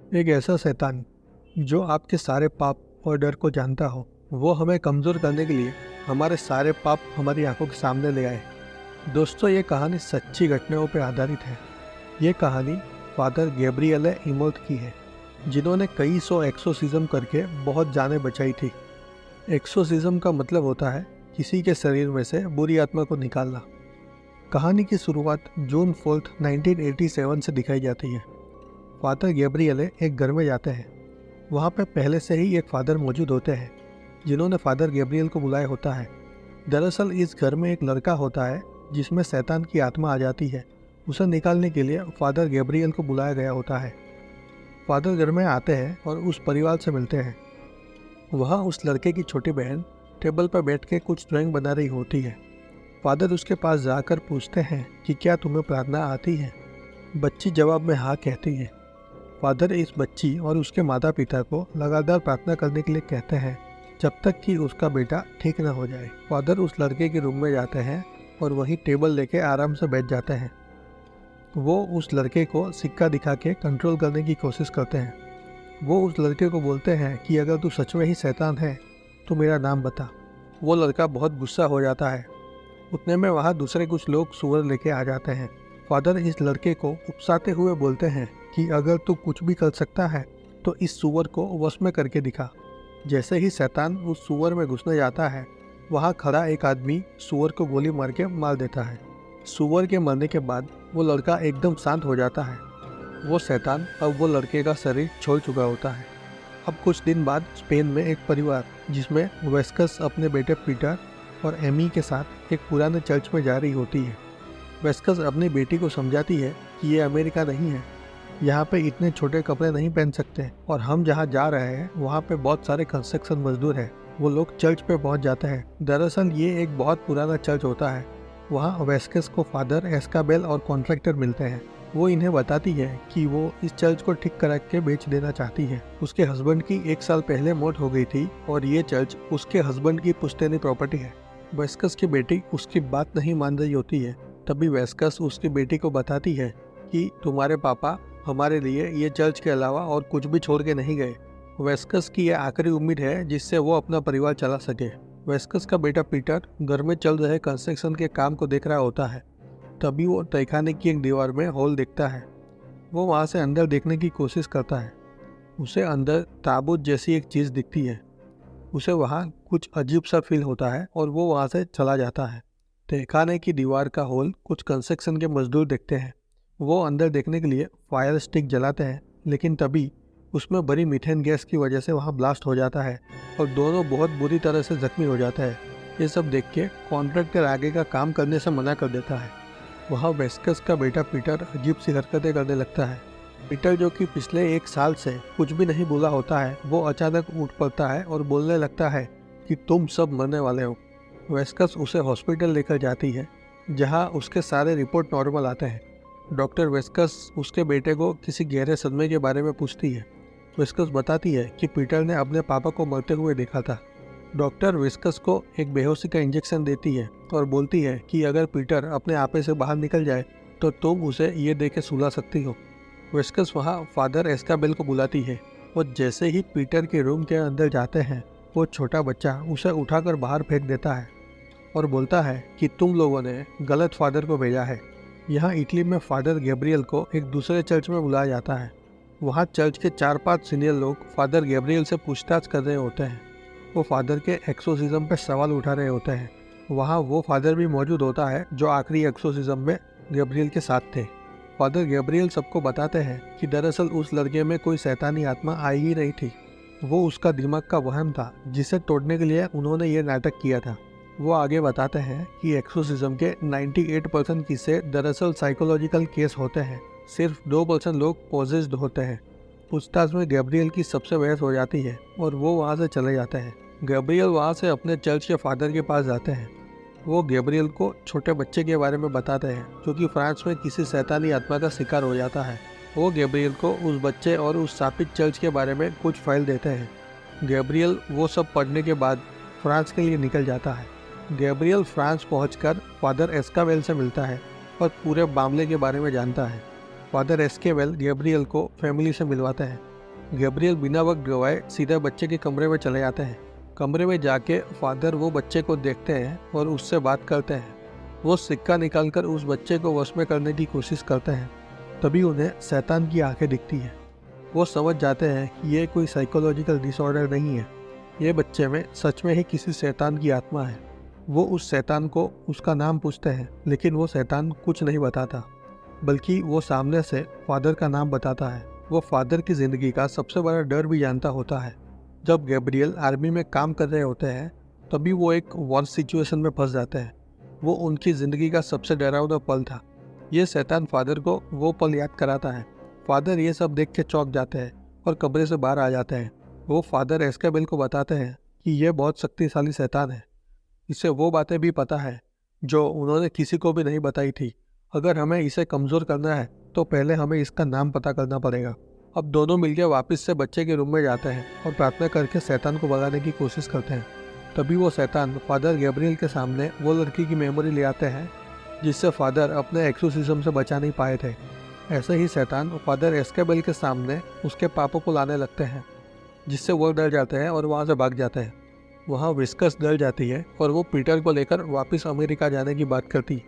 एक ऐसा शैतान जो आपके सारे पाप और डर को जानता हो, वो हमें कमज़ोर करने के लिए हमारे सारे पाप हमारी आंखों के सामने ले आए। दोस्तों, ये कहानी सच्ची घटनाओं पर आधारित है। ये कहानी फादर गैब्रिएले इमोत की है, जिन्होंने कई सौ एक्सोसिज्म करके बहुत जानें बचाई थी। एक्सोसिज्म का मतलब होता है किसी के शरीर में से बुरी आत्मा को निकालना। कहानी की शुरुआत जून 4, 1987 से दिखाई जाती है। फादर गैब्रिएले एक घर में जाते हैं। वहाँ पे पहले से ही एक फादर मौजूद होते हैं, जिन्होंने फादर गैब्रिएल को बुलाया होता है। दरअसल इस घर में एक लड़का होता है जिसमें शैतान की आत्मा आ जाती है। उसे निकालने के लिए फादर गैब्रिएल को बुलाया गया होता है। फादर घर में आते हैं और उस परिवार से मिलते हैं। वहाँ उस लड़के की छोटी बहन टेबल पर बैठ के कुछ ड्राइंग बना रही होती है। फादर उसके पास जाकर पूछते हैं कि क्या तुम्हें प्रार्थना आती है। बच्ची जवाब में हाँ कहती है। फादर इस बच्ची और उसके माता पिता को लगातार प्रार्थना करने के लिए कहते हैं जब तक कि उसका बेटा ठीक न हो जाए। फादर उस लड़के के रूम में जाते हैं और वहीं टेबल लेके आराम से बैठ जाते हैं। वो उस लड़के को सिक्का दिखा के कंट्रोल करने की कोशिश करते हैं। वो उस लड़के को बोलते हैं कि अगर तू सच में ही शैतान है तो मेरा नाम बता। वो लड़का बहुत गुस्सा हो जाता है। उतने में वहाँ दूसरे कुछ लोग सुअर लेके आ जाते हैं। फादर इस लड़के को उकसाते हुए बोलते हैं कि अगर तू कुछ भी कर सकता है तो इस सुअर को वश में करके दिखा। जैसे ही शैतान उस सुअर में घुसने जाता है, वहाँ खड़ा एक आदमी सुअर को गोली मार के मार देता है। सुअर के मरने के बाद वो लड़का एकदम शांत हो जाता है। वो शैतान अब वो लड़के का शरीर छोड़ चुका होता है। अब कुछ दिन बाद स्पेन में एक परिवार जिसमें वेस्कस अपने बेटे पीटर और एमी के साथ एक पुराने चर्च में जा रही होती है। वेस्कस अपनी बेटी को समझाती है कि ये अमेरिका नहीं है, यहाँ पे इतने छोटे कपड़े नहीं पहन सकते और हम जहाँ जा रहे हैं वहाँ पे बहुत सारे कंस्ट्रक्शन मजदूर हैं। वो लोग चर्च पे पहुँच जाते हैं। दरअसल ये एक बहुत पुराना चर्च होता है। वहाँ वेस्कस को फादर एस्काबेल और कॉन्ट्रैक्टर मिलते हैं। वो इन्हें बताती है कि वो इस चर्च को ठीक करा के बेच देना चाहती है। उसके हस्बैंड की 1 साल पहले मौत हो गई थी और ये चर्च उसके हस्बैंड की पुश्तैनी प्रॉपर्टी है। वेस्कस की बेटी उसकी बात नहीं मान रही होती है। तभी वेस्कस उसकी बेटी को बताती है कि तुम्हारे पापा हमारे लिए ये चर्च के अलावा और कुछ भी छोड़ के नहीं गए। वेस्कस की यह आखिरी उम्मीद है जिससे वो अपना परिवार चला सके। वेस्कस का बेटा पीटर घर में चल रहे कंस्ट्रक्शन के काम को देख रहा होता है। तभी वो तहखाने की एक दीवार में होल देखता है। वो वहाँ से अंदर देखने की कोशिश करता है। उसे अंदर ताबूत जैसी एक चीज़ दिखती है। उसे वहाँ कुछ अजीब सा फील होता है और वो वहाँ से चला जाता है। तहखाने की दीवार का होल कुछ कंस्ट्रक्शन के मजदूर देखते हैं। वो अंदर देखने के लिए फायर स्टिक जलाते हैं, लेकिन तभी उसमें भरी मीथेन गैस की वजह से वहाँ ब्लास्ट हो जाता है और दोनों बहुत बुरी तरह से जख्मी हो जाते हैं। ये सब देख के कॉन्ट्रैक्टर आगे का काम करने से मना कर देता है। वहाँ वेस्कस का बेटा पीटर अजीब सी हरकतें करने लगता है। पीटर, जो कि पिछले 1 साल से कुछ भी नहीं बोला होता है, वो अचानक उठ पड़ता है और बोलने लगता है कि तुम सब मरने वाले हो। वेस्कस उसे हॉस्पिटल लेकर जाती है, जहाँ उसके सारे रिपोर्ट नॉर्मल आते हैं। डॉक्टर वेस्कस उसके बेटे को किसी गहरे सदमे के बारे में पूछती है। वेस्कस बताती है कि पीटर ने अपने पापा को मरते हुए देखा था। डॉक्टर वेस्कस को एक बेहोशी का इंजेक्शन देती है और बोलती है कि अगर पीटर अपने आपे से बाहर निकल जाए तो तुम उसे ये दे के सुला सकती हो। वेस्कस वहाँ फादर एस्काबेल को बुलाती है। वो जैसे ही पीटर के रूम के अंदर जाते हैं, वो छोटा बच्चा उसे उठाकर बाहर फेंक देता है और बोलता है कि तुम लोगों ने गलत फादर को भेजा है। यहाँ इटली में फादर गैब्रिएल को एक दूसरे चर्च में बुलाया जाता है। वहाँ चर्च के 4-5 सीनियर लोग फादर गैब्रिएल से पूछताछ कर रहे होते हैं। वो फादर के एक्सोसिज्म पे सवाल उठा रहे होते हैं। वहाँ वो फादर भी मौजूद होता है जो आखिरी एक्सोसिज्म में गैब्रिएल के साथ थे। फादर गैब्रिएल सबको बताते हैं कि दरअसल उस लड़के में कोई शैतानी आत्मा आई ही नहीं थी। वो उसका दिमाग का वहम था जिसे तोड़ने के लिए उन्होंने ये नाटक किया था। वो आगे बताते हैं कि एक्सोसिज्म के 98% किस्से दरअसल साइकोलॉजिकल केस होते हैं। सिर्फ 2% लोग पॉजेस्ड होते हैं। पूछताछ में गैब्रिएल की सबसे बहस हो जाती है और वो वहाँ से चले जाते हैं। गैब्रिएल वहाँ से अपने चर्च के फादर के पास जाते हैं। वो गैब्रिएल को छोटे बच्चे के बारे में बताते हैं जो कि फ्रांस में किसी शैतानी आत्मा का शिकार हो जाता है। वो गैब्रिएल को उस बच्चे और उस शापित चर्च के बारे में कुछ फाइल देते हैं। गैब्रिएल वो सब पढ़ने के बाद फ्रांस के लिए निकल जाता है। गैब्रिएल फ्रांस पहुंचकर फादर एस्काबेल से मिलता है और पूरे मामले के बारे में जानता है। फादर एस्काबेल गैब्रिएल को फैमिली से मिलवाते हैं। गैब्रियल बिना वक्त गवाए सीधे बच्चे के कमरे में चले जाते हैं। कमरे में जाके फादर वो बच्चे को देखते हैं और उससे बात करते हैं। वो सिक्का निकालकर उस बच्चे को वश में करने की कोशिश करते हैं। तभी उन्हें शैतान की आंखें दिखती हैं। वो समझ जाते हैं कि ये कोई साइकोलॉजिकल डिसऑर्डर नहीं है, ये बच्चे में सच में ही किसी शैतान की आत्मा है। वो उस शैतान को उसका नाम पूछते हैं, लेकिन वो शैतान कुछ नहीं बताता, बल्कि वो सामने से फादर का नाम बताता है। वो फादर की ज़िंदगी का सबसे बड़ा डर भी जानता होता है। जब गैब्रियल आर्मी में काम कर रहे होते हैं, तभी वो एक वॉर सिचुएशन में फंस जाते हैं। वो उनकी ज़िंदगी का सबसे डरावना पल था। ये शैतान फादर को वो पल याद कराता है। फादर ये सब देख के चौंक जाते हैं और कमरे से बाहर आ जाते हैं। वो फादर एस्केबेल को बताते हैं कि ये बहुत शक्तिशाली शैतान है। इसे वो बातें भी पता है जो उन्होंने किसी को भी नहीं बताई थी। अगर हमें इसे कमज़ोर करना है तो पहले हमें इसका नाम पता करना पड़ेगा। अब दोनों मिलकर वापस से बच्चे के रूम में जाते हैं और प्रार्थना करके शैतान को भगाने की कोशिश करते हैं। तभी वो शैतान फादर गैब्रियल के सामने वो लड़की की मेमोरी ले आते हैं जिससे फादर अपने एक्सोर्सिज्म से बचा नहीं पाए थे। ऐसे ही शैतान फादर एस्केबेल के सामने उसके पापों को लाने लगते हैं, जिससे वो डर जाते हैं और वहाँ से भाग जाते हैं। वहाँ विस्कस डर जाती है और वो पीटर को लेकर वापस अमेरिका जाने की बात करती।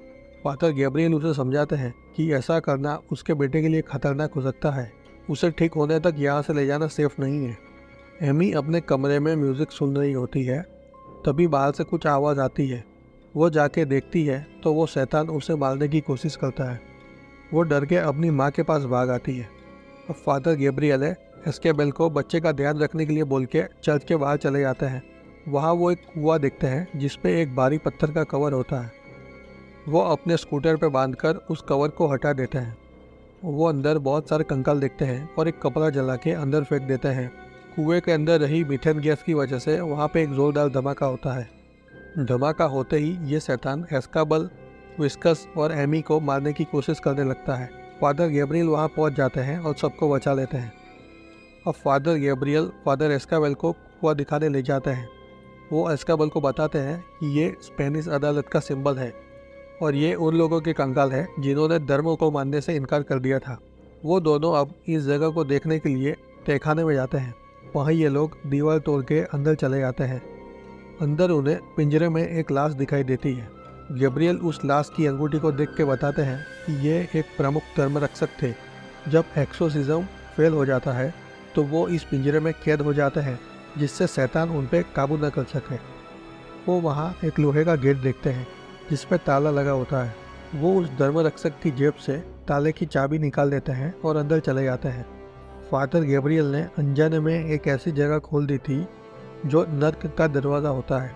फादर गैब्रियल उसे समझाते हैं कि ऐसा करना उसके बेटे के लिए खतरनाक हो सकता है। उसे ठीक होने तक यहाँ से ले जाना सेफ नहीं है। एमी अपने कमरे में म्यूज़िक सुन रही होती है। तभी बाहर से कुछ आवाज़ आती है। वो जाके देखती है तो वो शैतान उसे मारने की कोशिश करता है। वो डर के अपनी माँ के पास भाग आती है। अब फादर गैब्रियल एस्केबेल को बच्चे का ध्यान रखने के लिए बोल के चर्च के बाहर चले जाते हैं। वहाँ वो एक कुआं देखते हैं जिसपे एक भारी पत्थर का कवर होता है। वो अपने स्कूटर पर बांधकर उस कवर को हटा देते हैं। वो अंदर बहुत सारे कंकाल देखते हैं और एक कपड़ा जला के अंदर फेंक देते हैं। कुएं के अंदर रही मीथेन गैस की वजह से वहाँ पे एक जोरदार धमाका होता है। धमाका होते ही ये शैतान एस्केबेल, विस्कस और एमी को मारने की कोशिश करने लगता है। फादर गैब्रियल वहाँ पहुँच जाते हैं और सबको बचा लेते हैं। अब फादर गैब्रियल फादर एस्केबेल को कुआं दिखाने ले जाते हैं। वो एस्केबेल को बताते हैं कि ये स्पेनिश अदालत का सिंबल है और ये उन लोगों के कंकाल है जिन्होंने धर्म को मानने से इनकार कर दिया था। वो दोनों अब इस जगह को देखने के लिए तहखाने में जाते हैं। वहाँ ये लोग दीवार तोड़ के अंदर चले जाते हैं। अंदर उन्हें पिंजरे में एक लाश दिखाई देती है। गैब्रियल उस लाश की अंगूठी को देख के बताते हैं कि ये एक प्रमुख धर्मरक्षक थे। जब एक्सोर्सिज्म फेल हो जाता है तो वो इस पिंजरे में कैद हो जाते हैं, जिससे शैतान उन पर काबू न कर सके। वो वहाँ एक लोहे का गेट देखते हैं जिस पर ताला लगा होता है। वो उस धर्मरक्षक की जेब से ताले की चाबी निकाल लेते हैं और अंदर चले जाते हैं। फादर गैब्रियल ने अनजाने में एक ऐसी जगह खोल दी थी जो नर्क का दरवाज़ा होता है।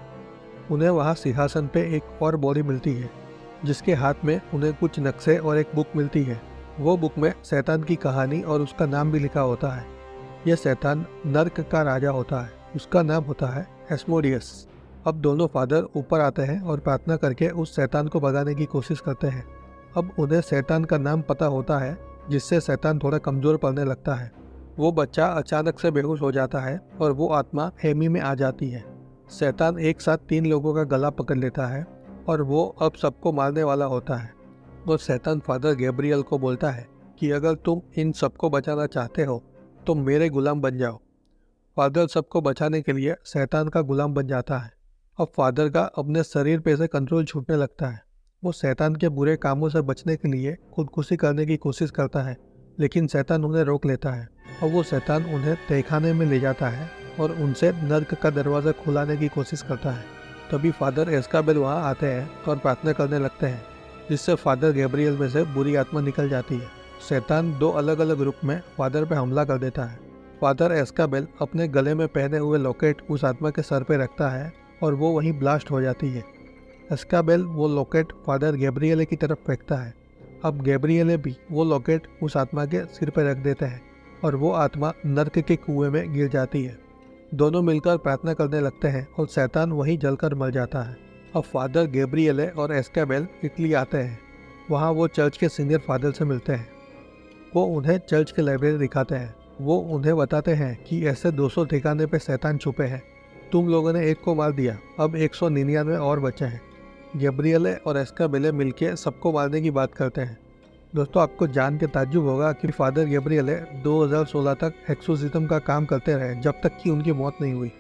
उन्हें वहाँ सिंहासन पे एक और बॉडी मिलती है जिसके हाथ में उन्हें कुछ नक्शे और एक बुक मिलती है। वो बुक में शैतान की कहानी और उसका नाम भी लिखा होता है। यह शैतान नर्क का राजा होता है। उसका नाम होता है एस्मोडियस। अब दोनों फादर ऊपर आते हैं और प्रार्थना करके उस शैतान को भगाने की कोशिश करते हैं। अब उन्हें शैतान का नाम पता होता है, जिससे शैतान थोड़ा कमज़ोर पड़ने लगता है। वो बच्चा अचानक से बेहोश हो जाता है और वो आत्मा एमी में आ जाती है। शैतान एक साथ 3 लोगों का गला पकड़ लेता है और वो अब सबको मारने वाला होता है। और शैतान फादर गैब्रियल को बोलता है कि अगर तुम इन सबको बचाना चाहते हो तो मेरे गुलाम बन जाओ। फादर सबको बचाने के लिए शैतान का गुलाम बन जाता है। अब फादर का अपने शरीर पे से कंट्रोल छूटने लगता है। वो शैतान के बुरे कामों से बचने के लिए खुदकुशी करने की कोशिश करता है, लेकिन शैतान उन्हें रोक लेता है और वो शैतान उन्हें तहखाने में ले जाता है और उनसे नर्क का दरवाज़ा खुलाने की कोशिश करता है। तभी फादर एस्केबेल वहाँ आते हैं और प्रार्थना करने लगते हैं, जिससे फादर गैब्रियल में से बुरी आत्मा निकल जाती है। शैतान 2 अलग अलग रूप में फादर पे हमला कर देता है। फादर एस्केबेल अपने गले में पहने हुए लॉकेट उस आत्मा के सर पे रखता है और वो वहीं ब्लास्ट हो जाती है। एस्केबेल वो लॉकेट फादर गैब्रियल की तरफ फेंकता है। अब गैब्रियल भी वो लॉकेट उस आत्मा के सिर पर रख देते हैं और वो आत्मा नर्क के कुएं में गिर जाती है। दोनों मिलकर प्रार्थना करने लगते हैं और शैतान वहीं जलकर मर जाता है। अब फादर गैब्रियल और एस्केबेल इटली आते हैं। वहाँ वो चर्च के सीनियर फादर से मिलते हैं। वो उन्हें चर्च की लाइब्रेरी दिखाते हैं। वो उन्हें बताते हैं कि ऐसे 200 ठिकाने पे शैतान छुपे हैं। तुम लोगों ने एक को मार दिया, अब 199 और बचे हैं। गैब्रियल और एस्केबेल मिलके सबको मारने की बात करते हैं। दोस्तों आपको जान के ताज्जुब होगा कि फादर गैब्रियल 2016 तक एक्सोर्सिज्म का काम करते रहे जब तक कि उनकी मौत नहीं हुई।